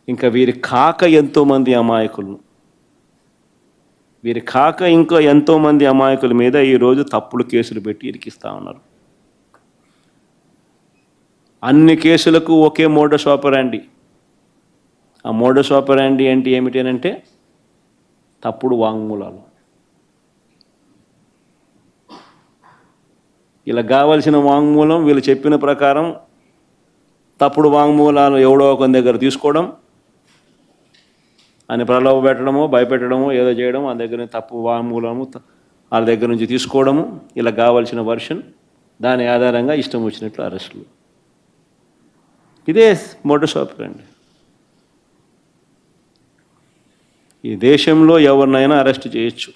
ఇంకా వీరి కాక ఎంతోమంది అమాయకులను, వీరి కాక ఇంకా ఎంతోమంది అమాయకుల మీద ఈరోజు తప్పుడు కేసులు పెట్టి ఇరికిస్తూ ఉన్నారు. అన్ని కేసులకు ఒకే మోడస్ ఆపరాండి. ఆ మోడస్ ఆపరాండి అంటే ఏమిటనంటే తప్పుడు వాంగ్మూలాలు. ఇలా కావలసిన వాంగ్మూలం వీళ్ళు చెప్పిన ప్రకారం తప్పుడు వాంగ్మూలాలు ఎవడో ఒక దగ్గర తీసుకోవడం, అని ప్రలోభ పెట్టడమో భయపెట్టడమో ఏదో చేయడం, ఆ దగ్గర తప్పు వాంగ్మూలము వాళ్ళ దగ్గర నుంచి తీసుకోవడము, ఇలా కావాల్సిన వర్షన్, దాని ఆధారంగా ఇష్టం వచ్చినట్లు అరెస్టులు. ఇదే మోడస్ ఆపరాండి. ఈ దేశంలో ఎవరినైనా అరెస్ట్ చేయొచ్చు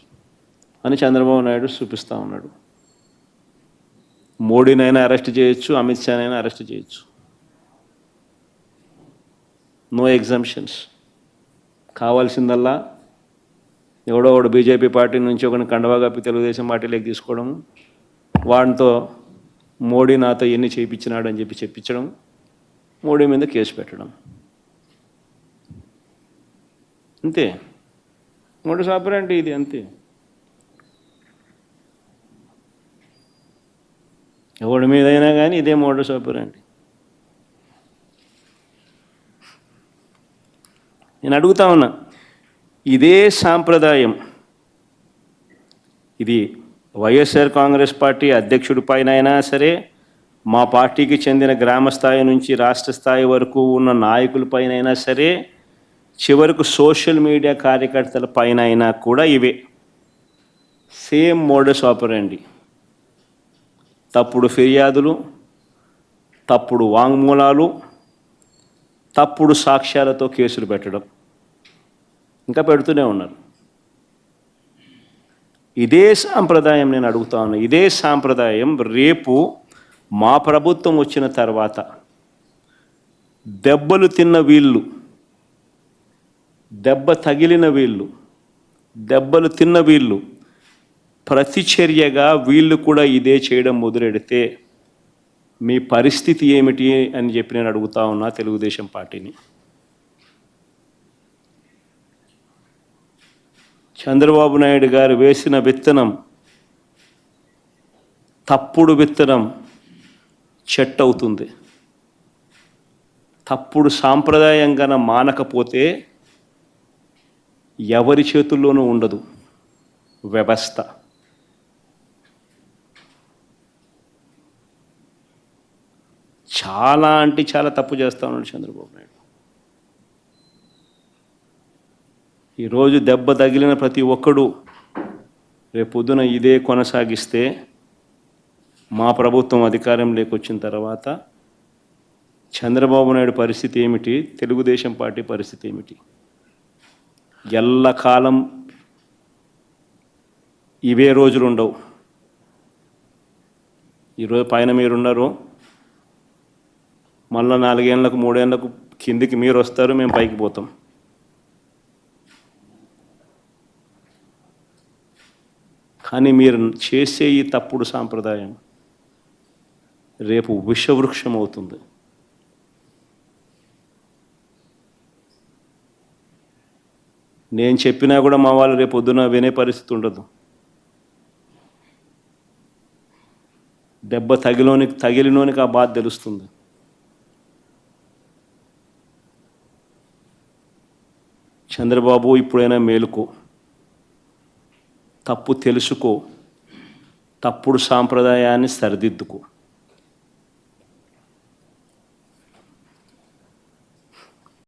అని చంద్రబాబు నాయుడు చూపిస్తూ ఉన్నాడు. మోడీనైనా అరెస్ట్ చేయొచ్చు, అమిత్ షానైనా అరెస్ట్ చేయొచ్చు. No exemptions. కావాల్సిందల్లా ఎవడో ఒకడు బీజేపీ పార్టీ నుంచి ఒకరిని కండవా కప్పి తెలుగుదేశం పార్టీలోకి తీసుకోవడము, వాడితో మోడీ నాతో ఎన్ని చేయించినాడు అని చెప్పి చెప్పించడం, మోడీ మీద కేసు పెట్టడం, అంతే. మోడస్ ఆపరాండి ఇది, అంతే. ఎవడి మీదైనా కానీ ఇదే మోడస్ ఆపరాండి. నేను అడుగుతా ఉన్నా, ఇదే సాంప్రదాయం ఇది వైఎస్ఆర్ కాంగ్రెస్ పార్టీ అధ్యక్షుడి పైన అయినా సరే, మా పార్టీకి చెందిన గ్రామ స్థాయి నుంచి రాష్ట్ర స్థాయి వరకు ఉన్న నాయకులపైన అయినా సరే, చివరకు సోషల్ మీడియా కార్యకర్తల పైన అయినా కూడా ఇవే సేమ్ మోడస్ ఆపరాండి. తప్పుడు ఫిర్యాదులు, తప్పుడు వాంగ్మూలాలు, తప్పుడు సాక్ష్యాలతో కేసులు పెట్టడం, ఇంకా పెడుతూనే ఉన్నారు. ఇదే సాంప్రదాయం నేను అడుగుతా ఉన్నా, ఇదే సాంప్రదాయం రేపు మా ప్రభుత్వం వచ్చిన తర్వాత దెబ్బలు తిన్న వీళ్ళు, దెబ్బ తగిలిన వీళ్ళు, దెబ్బలు తిన్న వీళ్ళు ప్రతిచర్యగా వీళ్ళు కూడా ఇదే చేయడం మొదలెడితే మీ పరిస్థితి ఏమిటి అని చెప్పి నేను అడుగుతా ఉన్నా తెలుగుదేశం పార్టీని. చంద్రబాబు నాయుడు గారు వేసిన విత్తనం, తప్పుడు విత్తనం చెట్టు అవుతుంది. తప్పుడు సాంప్రదాయంగా మానకపోతే ఎవరి చేతుల్లోనూ ఉండదు వ్యవస్థ. చాలా అంటే చాలా తప్పు చేస్తూ ఉన్నాడు చంద్రబాబు నాయుడు. ఈరోజు దెబ్బ తగిలిన ప్రతి ఒక్కడు రేపొద్దున ఇదే కొనసాగిస్తే మా ప్రభుత్వం అధికారంలోకి వచ్చిన తర్వాత చంద్రబాబు నాయుడు పరిస్థితి ఏమిటి, తెలుగుదేశం పార్టీ పరిస్థితి ఏమిటి? ఎల్లకాలం ఇవే రోజులు ఉండవు. ఈరోజు పైన మీరున్నారు, మళ్ళీ 4 ఏళ్ళకు 3 ఏళ్ళకు కిందికి మీరు వస్తారు, మేము పైకి పోతాం. కానీ మీరు చేసే ఈ తప్పుడు సాంప్రదాయం రేపు విషవృక్షం అవుతుంది. నేను చెప్పినా కూడా మా వాళ్ళు రేపు పొద్దున వినే పరిస్థితి ఉండదు. దెబ్బ తగిలినోనికి ఆ బాధ తెలుస్తుంది. చంద్రబాబు ఇప్పుడైనా మేలుకో, తప్పు తెలుసుకో, తప్పుడు సాంప్రదాయాన్ని సరిదిద్దుకో.